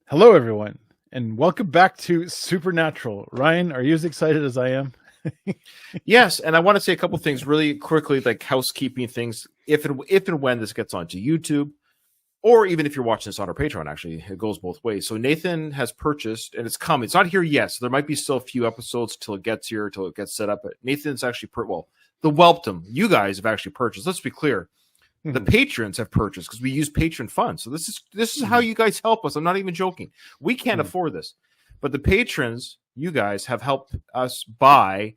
Hello, everyone, and welcome back to Supernatural. Ryan, are you as excited as I am? Yes, and I want to say a couple things really quickly, like housekeeping things. If and when this gets onto YouTube, or even if you're watching this on our Patreon, actually, it goes both ways. So Nathan has purchased, and it's coming. It's not here yet, so there might be still a few episodes till it gets here, till it gets set up. But Nathan's actually the Welpdom. You guys have actually purchased. Let's be clear. The patrons have purchased because we use patron funds. So this is how you guys help us. I'm not even joking. We can't afford this, but the patrons, you guys, have helped us buy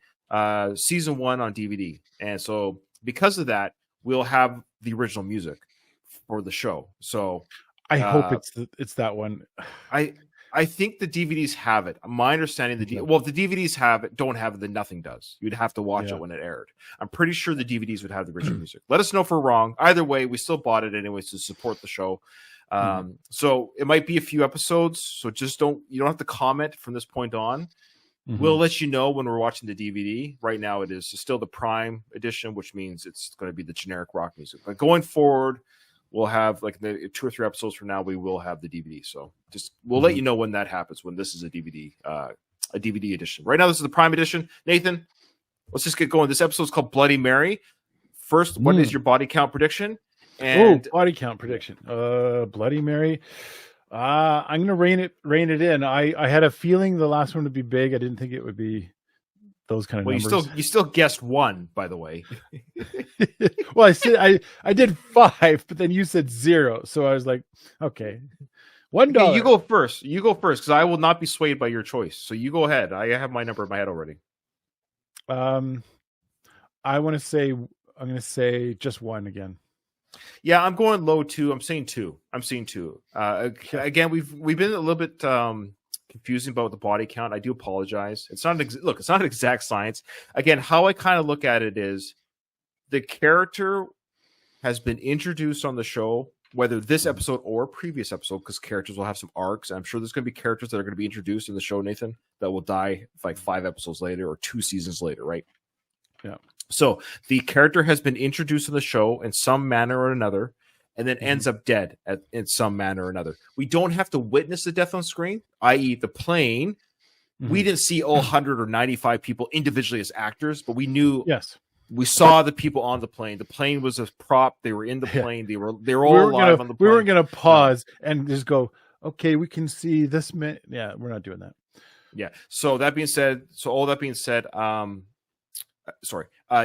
season 1 on DVD, and so because of that, we'll have the original music for the show. So I hope it's that one. I think the DVDs have it. My understanding, if the DVDs don't have it, then nothing does. You'd have to watch it when it aired. I'm pretty sure the DVDs would have the original music. Let us know if we're wrong. Either way, we still bought it anyways to support the show. So it might be a few episodes. So you don't have to comment from this point on. We'll let you know when we're watching the DVD. Right now, it is still the Prime edition, which means it's going to be the generic rock music. But going forward, we'll have like 2 or 3 episodes from now, we will have the DVD. So we'll let you know when that happens, when this is a DVD edition. Right now, this is the Prime edition. Nathan, let's just get going. This episode is called Bloody Mary. First, what is your body count prediction? And body count prediction. Bloody Mary. I'm gonna rein it in. I had a feeling the last one would be big. I didn't think it would be those kind of numbers. You still guessed 1, by the way. Well, I did 5, but then you said 0, so I was like, okay, $1. Okay, you go first because I will not be swayed by your choice. So you go ahead. I have my number in my head already. I'm going to say just 1 again. Yeah, I'm going low 2. I'm saying 2. Again, we've been a little bit confusing about the body count. I do apologize. It's not an exact science. Again, how I kind of look at it is the character has been introduced on the show, whether this episode or previous episode, because characters will have some arcs. I'm sure there's going to be characters that are going to be introduced in the show, Nathan, that will die like 5 episodes later or 2 seasons later, right? Yeah. So the character has been introduced in the show in some manner or another, and then ends up dead in some manner or another. We don't have to witness the death on screen, i.e. the plane. We didn't see all 100 or 95 people individually as actors, but we knew. Yes. We saw the people on the plane. The plane was a prop. They were in the plane. They were all alive on the plane. We weren't going to pause and just go, okay, we can see this man. Yeah, we're not doing that. Yeah. So all that being said,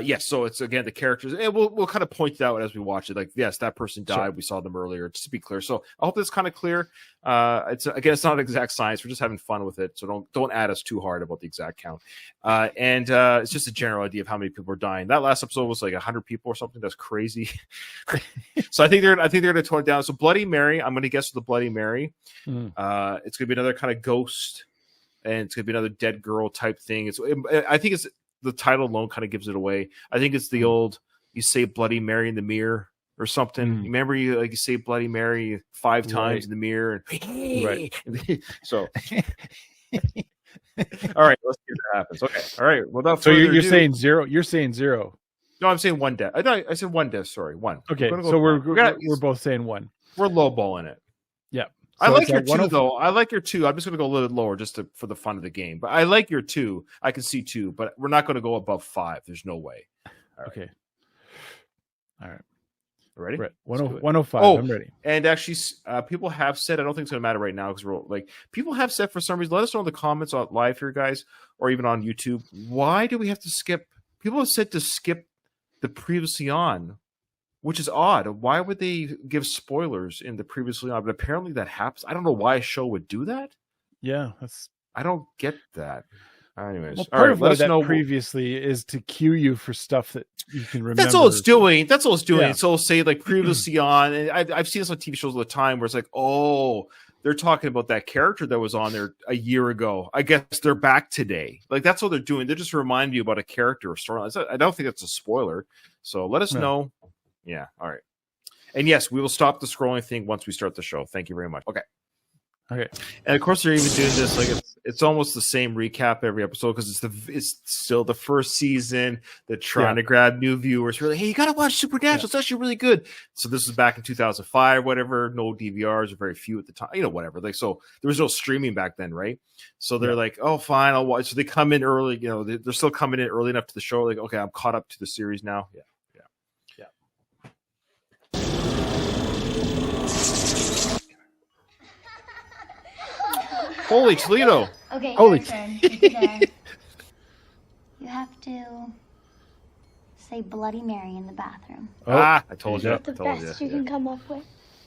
yes. So it's again the characters, and we'll kind of point it out as we watch it. Like, yes, that person died. Sure. We saw them earlier, just to be clear. So I hope that's kind of clear. It's not an exact science. We're just having fun with it. So don't add us too hard about the exact count. And it's just a general idea of how many people are dying. That last episode was like 100 people or something. That's crazy. So I think they're going to tone it down. So Bloody Mary, I'm going to guess the Bloody Mary. It's going to be another kind of ghost, and it's going to be another dead girl type thing. I think it's. The title alone kind of gives it away. I think it's the old, you say Bloody Mary in the mirror or something. Remember you say Bloody Mary 5 times in the mirror. Right. So, all right, let's see what happens. Okay. All right. Well, so you're saying 0. You're saying 0. No, I'm saying 1 death. I said 1 death. Sorry, 1. Okay. So we're both saying 1. We're lowballing it. Yeah. So I like your 2 though. I like your 2. I'm just going to go a little bit lower just for the fun of the game. But I like your 2. I can see 2, but we're not going to go above 5. There's no way. All okay. All right. Ready? 105. I'm ready. And actually, people have said, I don't think it's going to matter right now because people have said for some reason, let us know in the comments on live here, guys, or even on YouTube. Why do we have to skip? People have said to skip the previously on, which is odd. Why would they give spoilers in the previously on? But apparently that happens. I don't know why a show would do that. Yeah, I don't get that. Anyways, well, part of what that previously is to cue you for stuff that you can remember. That's all it's doing. Yeah. So it'll say like previously on, and I've seen this on TV shows all the time where it's like, oh, they're talking about that character that was on there a year ago. I guess they're back today. Like that's what they're doing. They're just reminding you about a character or story. I don't think that's a spoiler. So let us know. Yeah. All right. And yes, we will stop the scrolling thing once we start the show. Thank you very much. Okay. And of course, they're even doing this like it's almost the same recap every episode because it's still the first season. They're trying to grab new viewers. Really, hey, you gotta watch Supernatural. It's actually really good. So this is back in 2005, whatever. No DVRs, or very few at the time. Whatever. Like, so there was no streaming back then, right? So they're like, oh, fine, I'll watch. So they come in early. They're still coming in early enough to the show. Like, okay, I'm caught up to the series now. Yeah. Holy Toledo! Okay, Holy your turn. Today. You have to say Bloody Mary in the bathroom. I told you. The best you can come up with.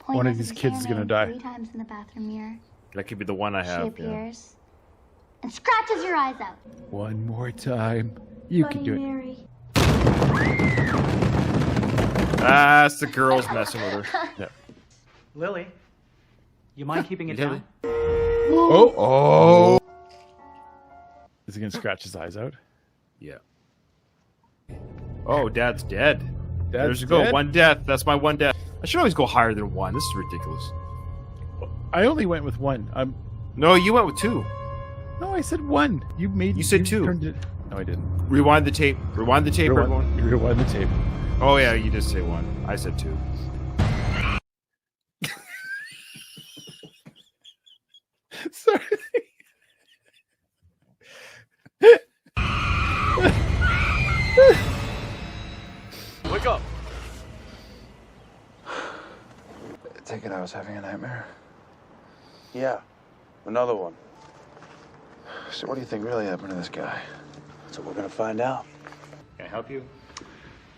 One of these kids is gonna die. 3 times in the bathroom mirror. That could be the one I have. She appears and scratches your eyes out. One more time. You can do it. Mary. That's the girls messing with her. Yeah. Lily, you mind keeping it down? Oh! Is he gonna scratch his eyes out? Yeah. Oh, Dad's dead. Dad's There's go. dead? 1 death. That's my 1 death. I should always go higher than 1. This is ridiculous. I only went with 1. No, you went with 2. No, I said 1. You said 2. No, I didn't. Rewind the tape. Rewind the tape, everyone. Rewind the tape. Oh, yeah, you did say 1. I said 2. Sorry. Wake up. I take it I was having a nightmare? Yeah, another one. So what do you think really happened to this guy? That's what we're gonna find out. Can I help you?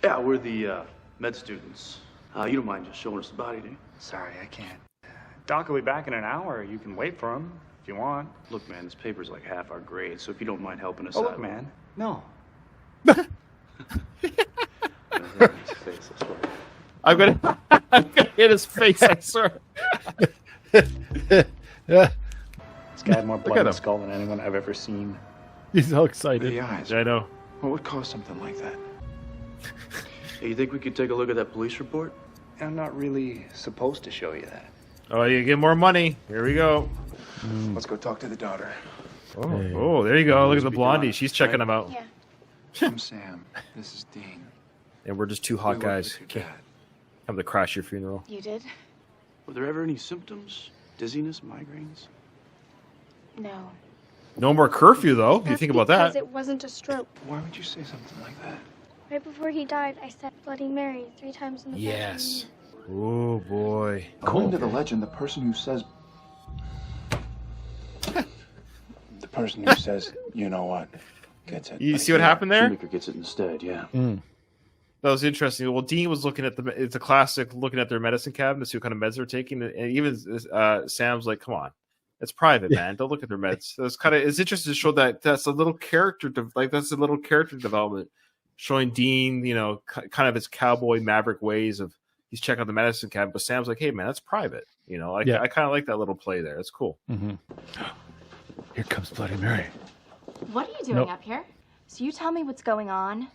Yeah, we're the med students. You don't mind just showing us the body, do you? Sorry, I can't. Doc will be back in an hour. You can wait for him if you want. Look, man, this paper's like half our grade, so if you don't mind helping us Oh, out. look, man. No. I'm gonna hit his face, I swear. Yeah. This guy had more Look blood at in him. his skull than anyone I've ever seen. He's all excited. The eyes. I know. What would cause something like that? Hey, you think we could take a look at that police report? I'm not really supposed to show you that. Oh, you get more money. Here we go. Let's go talk to the daughter. Oh, there you go. Look at the blondie. She's checking him out. Yeah. I'm Sam. This is Dean. And we're just 2 hot We work guys. with your dad. Come to crash your funeral. You did? Were there ever any symptoms? Dizziness, migraines? No. No more curfew, though. You think about Because that. it wasn't a stroke. Why would you say something like that? Right before he died, I said Bloody Mary 3 times in the Yes. Oh, boy. According to the legend, the person who says you know what gets it. You see what happened there? Shoemaker gets it instead, yeah. That was interesting. Well, Dean was looking at it's a classic looking at their medicine cabinet to see what kind of meds they're taking. And even Sam's like, come on, it's private, man. Don't look at their meds. So it's interesting to show that's a little character, that's a little character development showing Dean, kind of his cowboy maverick ways of he's checking out the medicine cabinet. But Sam's like, hey, man, that's private. I kind of like that little play there. It's cool. Mm-hmm. Here comes Bloody Mary. What are you doing up here? So you tell me what's going on,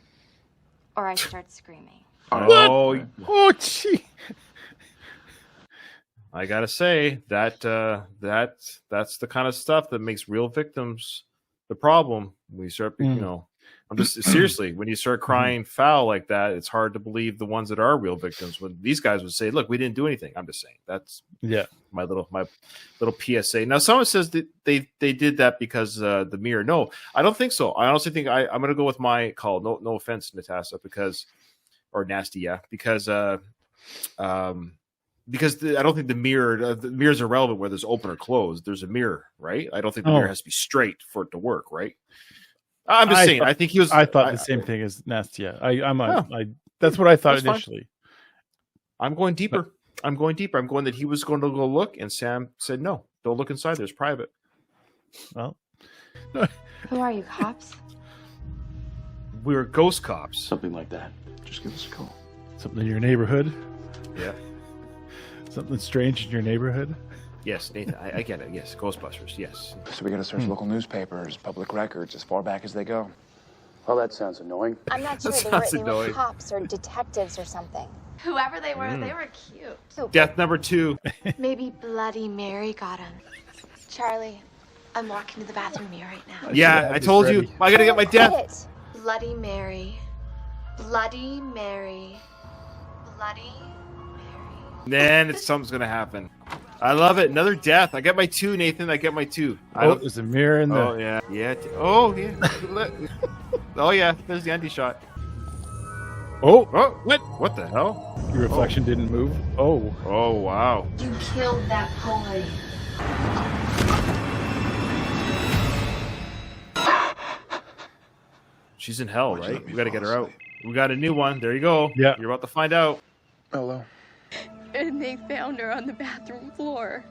or I start screaming. Oh, Gee. I gotta say that's the kind of stuff that makes real victims the problem. We start, I'm just seriously, when you start crying foul like that, it's hard to believe the ones that are real victims. When these guys would say, "Look, we didn't do anything." I'm just saying that's my little PSA. Now, someone says that they did that because the mirror. No, I don't think so. I honestly think I'm going to go with my call. No offense, Natasha, or Nasty, yeah, because I don't think the mirrors are relevant whether it's open or closed. There's a mirror, right? I don't think the mirror has to be straight for it to work, right? I'm just saying. I think he was. I thought the same thing as Nastia. That's what I thought initially. I'm going deeper. I'm going that he was going to go look, and Sam said, "No, don't look inside. There's private." Well, Who are you, cops? We were ghost cops. Something like that. Just give us a call. something in your neighborhood. Yeah. Something strange in your neighborhood. Yes, Nathan, I get it. Yes, Ghostbusters. Yes. So we gotta search local newspapers, public records, as far back as they go. Well, that sounds annoying. I'm not sure they were cops or detectives or something. Whoever they were cute. Death number 2. Maybe Bloody Mary got him. Charlie, I'm walking to the bathroom here right now. Yeah, I told you. I gotta get my death. Bloody Mary. Bloody Mary. Bloody Mary. Then something's gonna happen. I love it. Another death. I get my 2, Nathan. I get my 2. There's a mirror in there. Oh yeah, yeah. Oh yeah. Oh yeah. There's the anti shot. Oh, What? What the hell? your reflection didn't move. Oh, Oh wow. You killed that boy. She's in hell, right? We gotta get her out. We got a new one. There you go. Yeah. You're about to find out. Hello. And they found her on the bathroom floor.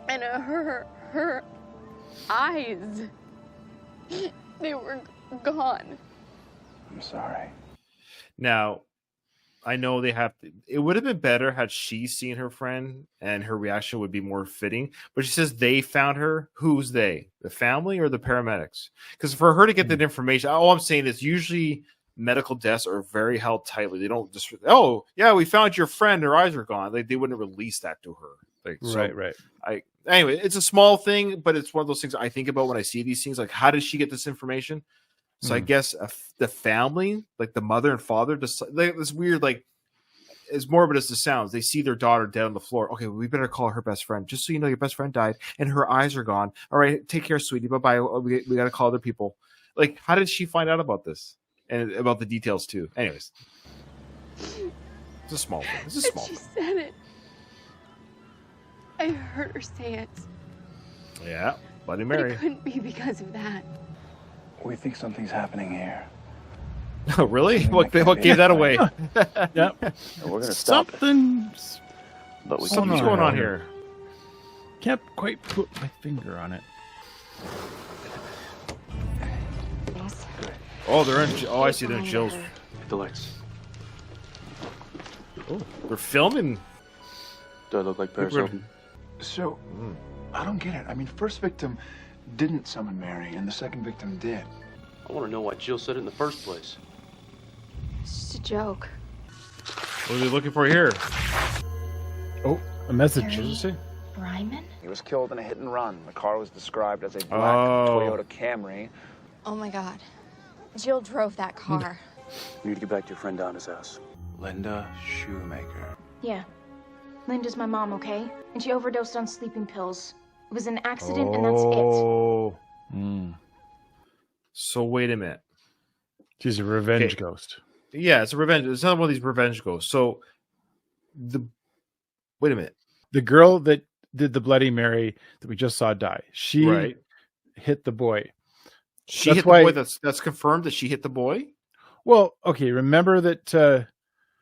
And her eyes, they were gone. I'm sorry. Now, I know they have to. It would have been better had she seen her friend and her reaction would be more fitting. But she says they found her. Who's they? The family or the paramedics? Because for her to get that information, all I'm saying is usually medical deaths are very held tightly. They don't just, oh, yeah, we found your friend. Her eyes are gone. Like, they wouldn't release that to her. Like, so right. Anyway, it's a small thing, but it's one of those things I think about when I see these things. Like, how did she get this information? So I guess the family, like the mother and father, just like this weird, like as morbid as it sounds, they see their daughter dead on the floor. Okay, we better call her best friend. Just so you know, your best friend died and her eyes are gone. All right, take care, sweetie. Bye bye. We got to call other people. Like, how did she find out about this and about the details too? Anyways, it's a small thing. It's a small She thing. said it. I heard her say it. Yeah, Bloody But Mary. it couldn't be because of that. We think something's happening here. Oh, really? What gave that away? Yep. And we're gonna stop it. Something's But we Something's can't going on here. can't quite put my finger on it. Thanks. Oh, they're in. Oh, I see. They're in jails. Hit the lights. Oh, they're filming. Do I look like Paris People- Hilton? So, I don't get it. I mean, first victim didn't summon Mary, and the second victim did. I want to know why Jill said it in the first place. It's just a joke. What are they looking for here? Oh, a message. Harry Ryman? He was killed in a hit and run. The car was described as a black Oh. Toyota Camry. Oh my god. Jill drove that car. You need to get back to your friend Donna's house. Linda Shoemaker. Yeah. Linda's my mom, okay? And she overdosed on sleeping pills. It was an accident and that's it. Oh. Mm. So wait a minute. She's a revenge Okay. ghost. Yeah, it's a revenge. It's not one of these revenge ghosts. So wait a minute. The girl that did the Bloody Mary that we just saw die, she Right. hit the boy. She That's hit the why- boy. That's confirmed that she hit the boy. Well, okay, remember that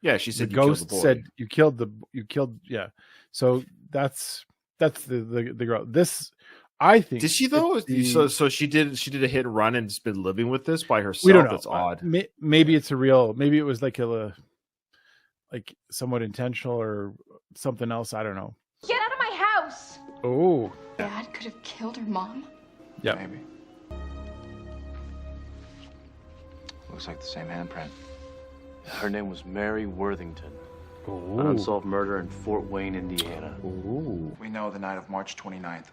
Yeah, she the said you killed ghost the boy. said you killed yeah. So that's the girl. This I think Did she though? it's the- So she did a hit and run and has been living with this by herself. we don't know. That's odd. Maybe it's a real. Maybe it was like like somewhat intentional or something else. I don't know. Get out of my house! Oh, Dad could have killed her mom. yeah. Maybe. Looks like the same handprint. Her name was Mary Worthington. An Oh, unsolved murder in Fort Wayne, Indiana. We know the night of March 29th,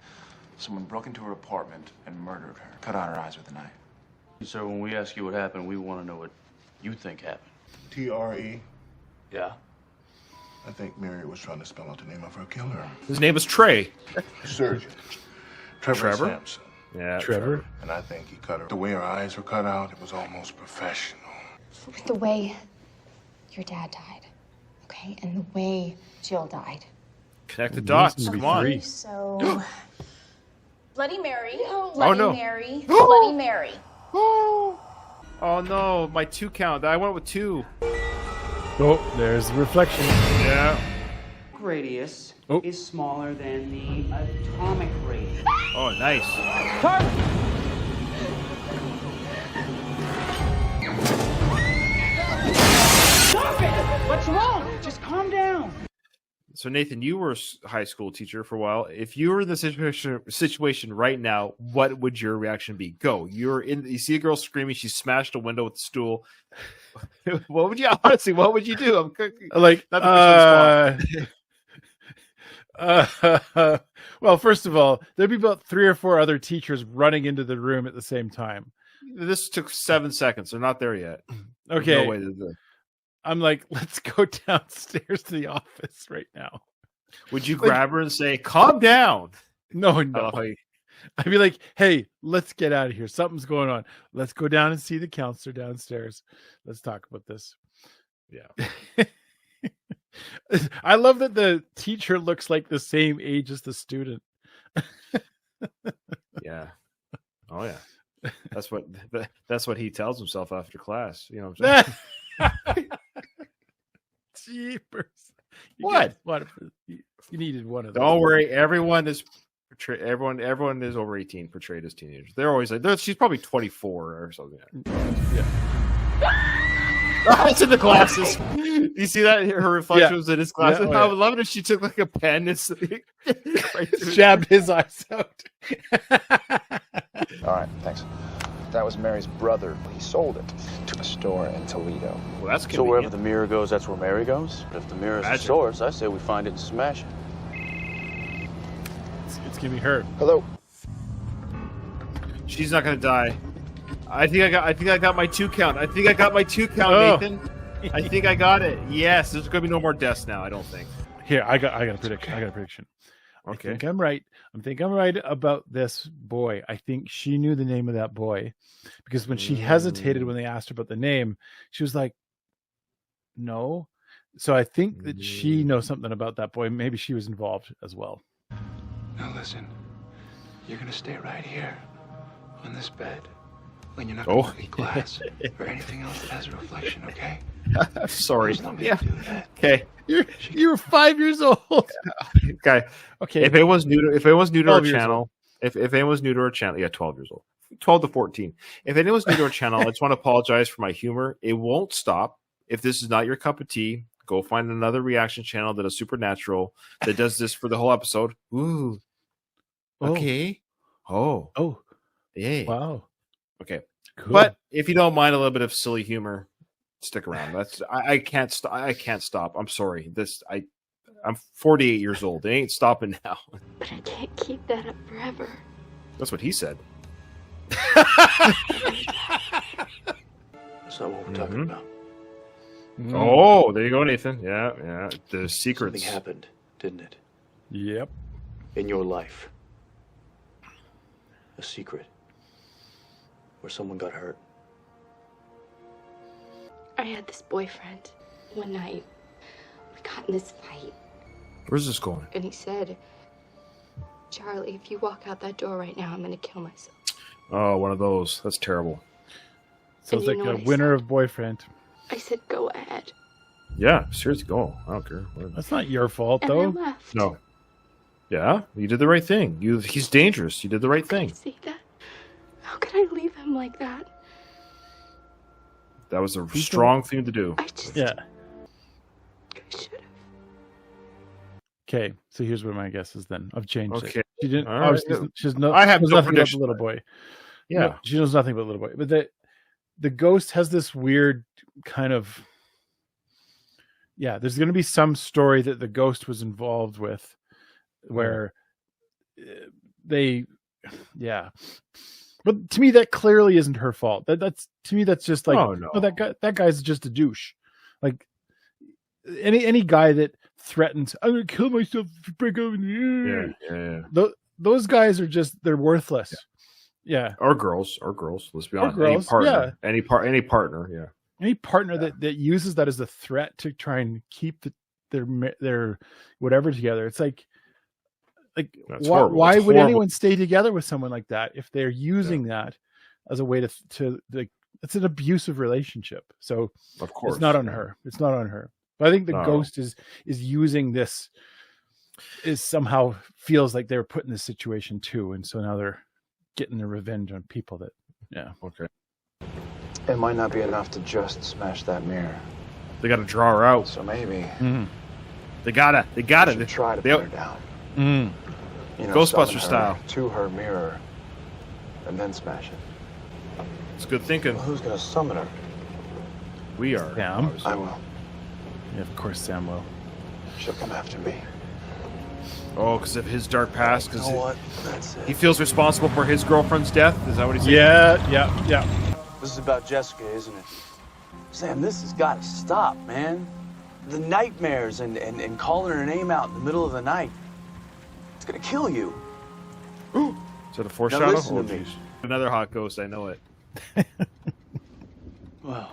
someone broke into her apartment and murdered her. Cut out her eyes with a knife. Sir, when we ask you what happened, we want to know what you think happened. TRE. Yeah? I think Mary was trying to spell out the name of her killer. His name is Trey. Surgeon. Trevor Trevor? Sampson. Yeah, Trevor. And I think he cut her. The way her eyes were cut out, it was almost professional. The way your dad died, okay? And the way Jill died. Connect the It dots. needs to be Come on. three. So. Bloody Mary. Oh, Bloody no. Mary. Bloody Mary. Oh no, my 2 count. I went with 2. Oh, there's the reflection. Yeah. Radius Oh. is smaller than the atomic radius. Oh, nice. What's wrong? Just calm down. So Nathan, you were a high school teacher for a while. If you were in the situation right now, what would your reaction be? Go. You see a girl screaming. She smashed a window with a stool. What would you honestly? What would you do? I'm Like, not the Well, first of all, there'd be about 3 or 4 other teachers running into the room at the same time. This took 7 seconds. They're not there yet. There's Okay. no way they're there. I'm like, let's go downstairs to the office right now. Would you grab her and say, calm down? No. I love how you- I'd be like, hey, let's get out of here. Something's going on. Let's go down and see the counselor downstairs. Let's talk about this. Yeah. I love that the teacher looks like the same age as the student. Yeah. Oh yeah. That's what he tells himself after class. You know what I'm saying? Jeepers. What? You needed one of those. Don't worry. Everyone is over 18 portrayed as teenagers. They're always like, she's probably 24 or something. Yeah. It's in the glasses. You see that? Her reflection was in his glasses. Yeah, I would love it if she took like a pen and jabbed his eyes out. All right, thanks. That was Mary's brother. He sold it to a store in Toledo. Well, that's So wherever convenient. the mirror goes, that's where Mary goes? But if the mirror is the Magic. source, I say we find it and smash it. It's gonna be her. Hello. She's not gonna die. I think I got my 2 count. I think I got my 2 count, Oh. Nathan. I think I got it. Yes, there's gonna be no more deaths now. I don't think. Here, I got a prediction. Okay. I think I'm right. I'm right about this boy. I think she knew the name of that boy because when she hesitated when they asked her about the name, she was like, no. So I think that she knows something about that boy. Maybe she was involved as well. Now listen, you're gonna stay right here on this bed. When you're not Oh. gonna look at glass or anything else that has a reflection, okay? Sorry. Just let me Yeah. do that. Okay. You're 5 years old. Okay. Okay. If anyone's new to our 12 years channel, if anyone's new to our channel, yeah, 12 years old. 12 to 14. If anyone's new to our channel, I just want to apologize for my humor. It won't stop. If this is not your cup of tea, go find another reaction channel that is supernatural that does this for the whole episode. Ooh. Oh. Okay. Oh. Yeah. Wow. Okay. Cool. But if you don't mind a little bit of silly humor, stick around. I can't stop. I can't stop. I'm sorry. I'm 48 years old. It ain't stopping now. But I can't keep that up forever. That's what he said. That's not what we're talking about. Oh, there you go, Nathan. Yeah. The secrets. Something happened, didn't it? Yep. In your life. A secret. Where someone got hurt. I had this boyfriend. One night, we got in this fight, Where's this going? and he said, Charlie, if you walk out that door right now, I'm gonna kill myself. Oh, one of those. That's terrible. Sounds And you like know a what I winner said? of boyfriend. I said, go ahead. Yeah, seriously, go. I don't care. Whatever. That's not your fault, And I though. left. No. Yeah, you did the right thing. He's dangerous. You did the right thing. See that? How could I leave him like that? That was a strong thing to do. I just Yeah. I should have. Okay. So here's what my guess is. Then I've changed Okay. it. She didn't. All right. Obviously, she's no. I have knows no nothing about the prediction. little boy. Yeah. No, she knows nothing about the little boy. But the ghost has this weird kind of. Yeah, there's going to be some story that the ghost was involved with, where they, yeah. But to me, that clearly isn't her fault. That's to me, that's just like, Oh, no. that guy's just a douche. Like any guy that threatens, I'm gonna kill myself if you break up. Yeah. Those guys are they're worthless. Yeah. Or girls. Let's be honest. girls, any partner. Any partner. Yeah. Any partner that uses that as a threat to try and keep their whatever together. It's like That's horrible. why It's would horrible. anyone stay together with someone like that if they're using that as a way to like, it's an abusive relationship. So Of course. it's not on her. It's not on her. But I think the No. ghost is using this, is somehow feels like they were put in this situation too. And so now they're getting their revenge on people that, yeah. Okay. It might not be enough to just smash that mirror. They got to draw her out. So maybe They gotta. we should try to They- put her down. You know, Ghostbuster summon her style. to her mirror and then smash it. It's good thinking. Well, who's gonna summon her? We are. Sam. I will. Yeah, of course Sam will. She'll come after me. Oh, because of his dark past. You Because know what? That's it. he feels responsible for his girlfriend's death. Is that what he's saying? Yeah. This is about Jessica, isn't it? Sam, this has got to stop, man. The nightmares and calling her name out in the middle of the night. It's gonna kill you. Is that a foreshadow? listen Oh, to me. geez. Another hot ghost. I know it. Well,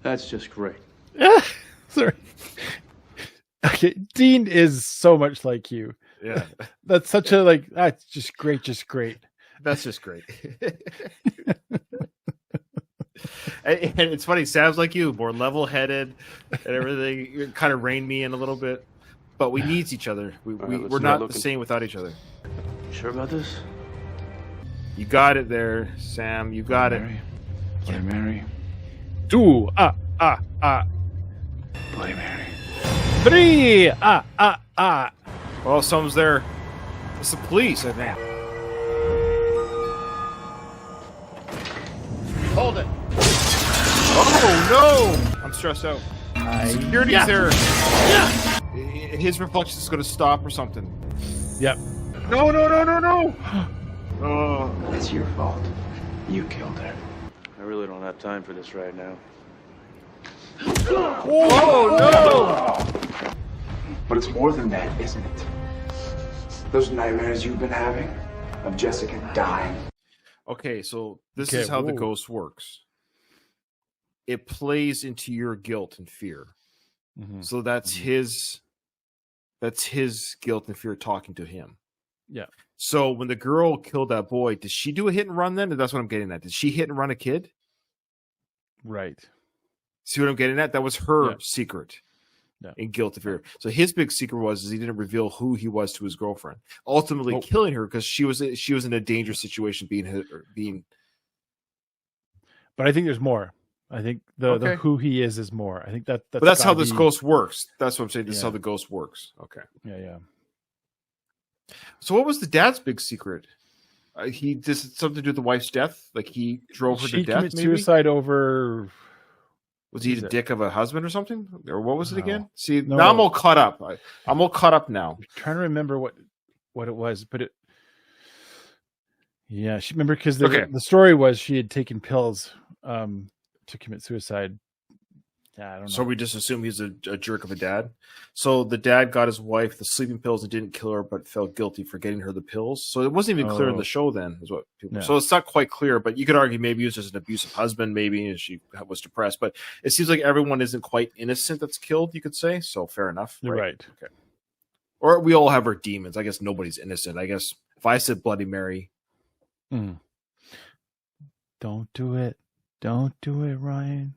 that's just great. Sorry. Okay, Dean is so much like you. Yeah, That's such a like. That's just great. that's just great. And it's funny. Sam's like you, more level-headed and everything. You kind of rein me in a little bit, but we need each other. right, let's We're start not looking. the same without each other. You sure about this? You got it there, Sam. You got it. Mary. Bloody Mary. 2, Bloody Mary. 3, Oh, someone's there. It's the police, I think. Hold it. Oh no! I'm stressed out. Security's there. His reflection is going to stop or something. Yep. No! Oh, It's your fault. You killed her. I really don't have time for this right now. But it's more than that, isn't it? Those nightmares you've been having of Jessica dying. okay. So this Okay, is how the whoa. ghost works. It plays into your guilt and fear. Mhm. So that's his guilt and fear talking to him. Yeah. So when the girl killed that boy, did she do a hit and run then? That's what I'm getting at. Did she hit and run a kid? Right. See what I'm getting at? That was her Yeah. secret. Yeah. And guilt and fear. So his big secret was he didn't reveal who he was to his girlfriend, ultimately Oh. killing her because she was in a dangerous situation being. But I think there's more. I think the Okay. who he is more. I think that's But that's how gotta this be- ghost works. That's what I'm saying. This is Yeah. how the ghost works. Okay. Yeah. So what was the dad's big secret? He just something to do with the wife's death. Like he drove her She to death. commits Maybe suicide over. was he is a it? dick of a husband or something, or what was it No. again? See, No. now I'm all caught up. I'm all caught up now. I'm trying to remember what it was, but it. Yeah, she remember because Okay. the story was she had taken pills to commit suicide. Yeah, I don't know. So we just assume he's a jerk of a dad. So the dad got his wife the sleeping pills and didn't kill her, but felt guilty for getting her the pills. So it wasn't even clear in Oh. the show then, is what people. Yeah. So it's not quite clear, but you could argue maybe he was just an abusive husband, maybe, and she was depressed. But it seems like everyone isn't quite innocent that's killed, you could say. So fair enough. You're right. Okay. Or we all have our demons. I guess nobody's innocent. I guess if I said Bloody Mary, Mm. Don't do it. Don't do it, Ryan.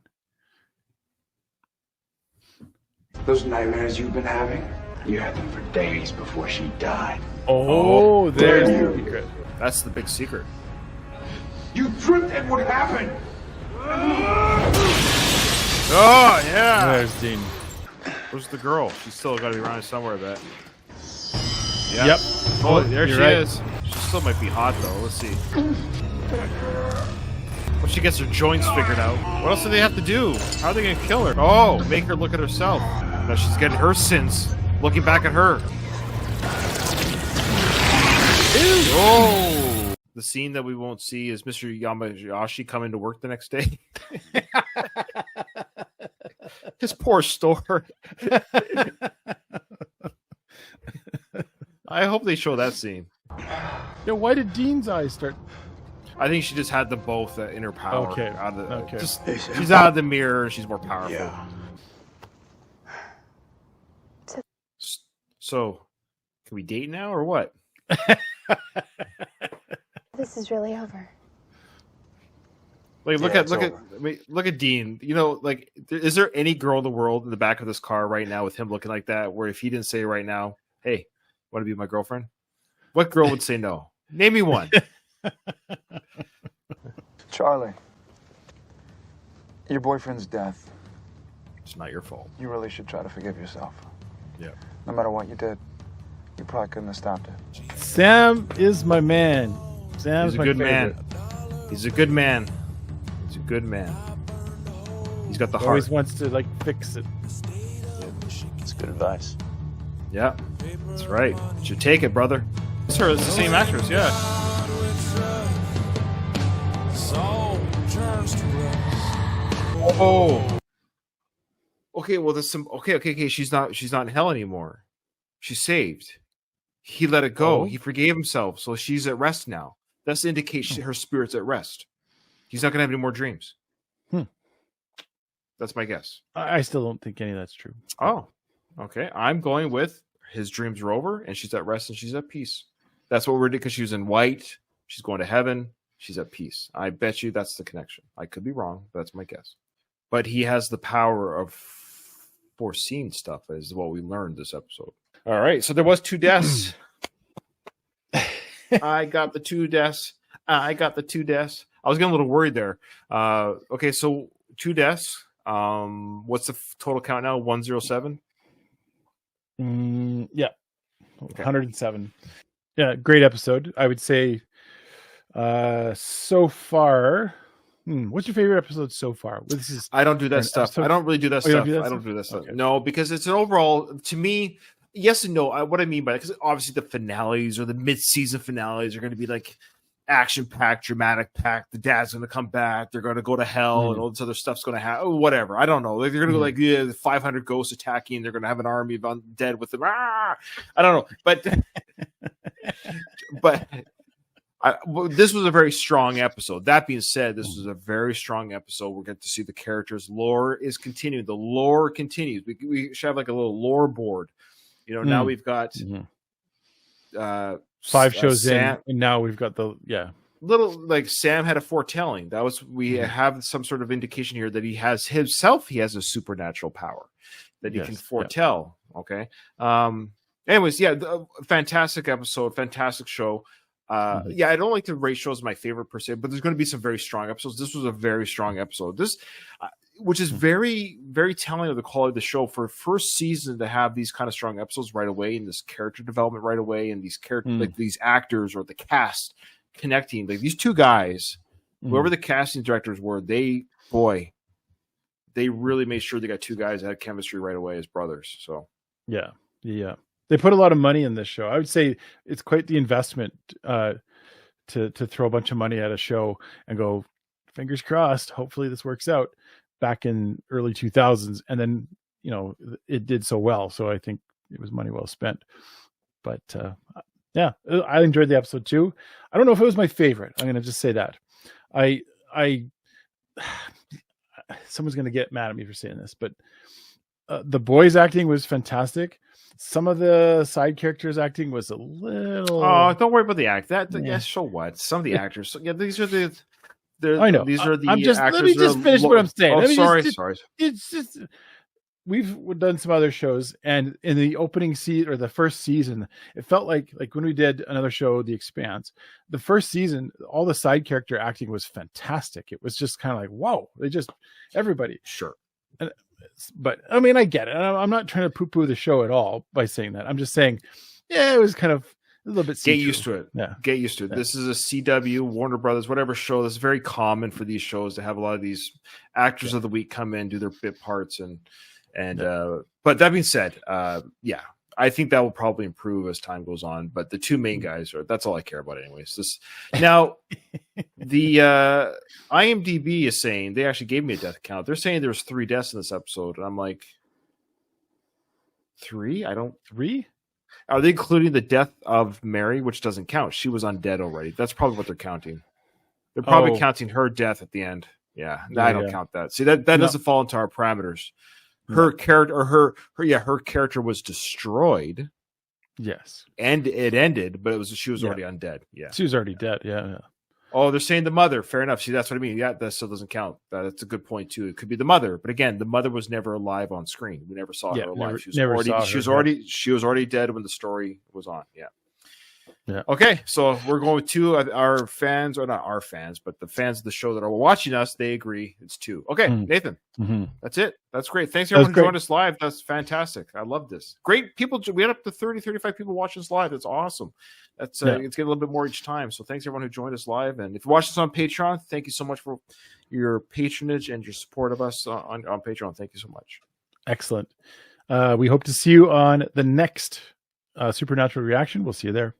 Those nightmares you've been having, you had them for days before she died. Oh, there's there the you- secret. that's the big secret. You dreamt that would happen. Oh yeah. There's Dean. Where's the girl? She's still got to be around somewhere, I bet. Yeah. Yep. Oh, there You're she right. is. She still might be hot though. Let's see. Well, she gets her joints figured out. What else do they have to do? How are they gonna kill her? Oh, make her look at herself. Now she's getting her sins looking back at her. Oh, the scene that we won't see is Mr. Yamayashi coming to work the next day. His poor store. I hope they show that scene. Yeah, why did Dean's eyes start? I think she just had them both in her power. Okay. Out of the, Okay. just- she's out of the mirror. She's more powerful. Yeah. So, can we date now or what? This is really over. Like, look Yeah, at it's look at over. I mean, look at Dean. You know, like, is there any girl in the world in the back of this car right now with him looking like that? Where if he didn't say right now, "Hey, want to be my girlfriend?" What girl would say no? Name me one. Charlie, your boyfriend's death. It's not your fault. You really should try to forgive yourself. Yeah. No matter what you did, you probably couldn't have stopped it. Sam is my man. Sam's He's a my good favorite. man. He's a good man. He's a good man. He's got the heart. Always wants to like fix it. It's good advice. Yeah, that's right. Should take it, brother. It's her. It's the same actress. Yeah. Oh. Okay. Well, there's some. Okay. She's not in hell anymore. She's saved. He let it go. Oh. He forgave himself, so she's at rest now. That's the indication her spirit's at rest. He's not gonna have any more dreams. That's my guess. I still don't think any of that's true. Oh, okay. I'm going with his dreams are over and she's at rest and she's at peace. That's what we're doing because she was in white. She's going to heaven. She's at peace. I bet you that's the connection. I could be wrong, but that's my guess. But he has the power of foreseeing stuff, is what we learned this episode. All right. So there was 2 deaths. I got the 2 deaths. I was getting a little worried there. Okay. So 2 deaths. What's the total count now? 107. Yeah, okay. 107. Yeah, great episode. I would say so far. What's your favorite episode so far? I don't do that stuff. Episode? I don't really do that stuff. I don't do that stuff. Okay. No, because it's an overall, to me, yes and no. What I mean by that, because obviously the finales or the mid-season finales are going to be like action-packed, dramatic-packed. The dad's going to come back. They're going to go to hell, and all this other stuff's going to happen. Whatever. I don't know. Like, they're going to go like 500 ghosts attacking. They're going to have an army of undead with them. I don't know. But this was a very strong episode. That being said, this was a very strong episode. We're going to see the characters. Lore is continuing. The lore continues. We should have like a little lore board. Now we've got 5 shows in, and now we've got little, like, Sam had a foretelling. That was, we have some sort of indication here that he has a supernatural power that he can foretell. Okay. Anyways, fantastic episode, fantastic show. I don't like to rate shows my favorite per se, but there's going to be some very strong episodes. This was a very strong episode. Which is very, very telling of the quality of the show for first season to have these kind of strong episodes right away, and this character development right away, and these characters, like these actors or the cast connecting. Like these 2 guys, whoever the casting directors were, they really made sure they got 2 guys that had chemistry right away as brothers. So yeah, they put a lot of money in this show. I would say it's quite the investment to throw a bunch of money at a show and go, fingers crossed, hopefully this works out. Back in early 2000s, and then it did so well, so I think it was money well spent. But I enjoyed the episode too. I don't know if it was my favorite. I'm gonna just say that. I someone's gonna get mad at me for saying this, but the boys' acting was fantastic. Some of the side characters' acting was a little. Oh, don't worry about the act. So what? Some of the actors. Yeah, these are the. I know. These are the actors. Let me just finish what I'm saying. Sorry. It's just we've done some other shows, and in the opening season or the first season, it felt like when we did another show, The Expanse. The first season, all the side character acting was fantastic. It was just kind of like, whoa! Everybody. Sure. But I mean, I get it. I'm not trying to poo-poo the show at all by saying that. I'm just saying, it was kind of. A little bit. Get used to it. Yeah. Get used to it. Yeah. This is a CW, Warner Brothers, whatever show. That's very common for these shows to have a lot of these actors of the week come in, do their bit parts, but that being said, I think that will probably improve as time goes on. But the 2 main guys that's all I care about, anyways. Now, the IMDb is saying they actually gave me a death count. They're saying there's 3 deaths in this episode, and I'm like, 3? 3? Are they including the death of Mary, which doesn't count? She was undead already. That's probably what they're counting. They're probably counting her death at the end. Yeah, I don't count that. See, that doesn't fall into our parameters. Her character, her character was destroyed. Yes, and it ended, but she was already undead. Yeah, she was already dead. Yeah. Oh, they're saying the mother. Fair enough. See, that's what I mean. Yeah, that still doesn't count. That's a good point too. It could be the mother, but again, the mother was never alive on screen. We never saw her alive. She was already dead when the story was on. Yeah. Yeah. Okay, so we're going with 2. Our fans, or not our fans, but the fans of the show that are watching us, they agree it's 2. Okay, Nathan, that's it. That's great. Thanks everyone who joined us live. That's fantastic. I love this. Great people. We had up to 30, 35 people watching us live. That's awesome. It's getting a little bit more each time. So thanks everyone who joined us live. And if you watch us on Patreon, thank you so much for your patronage and your support of us on Patreon. Thank you so much. Excellent. We hope to see you on the next Supernatural Reaction. We'll see you there.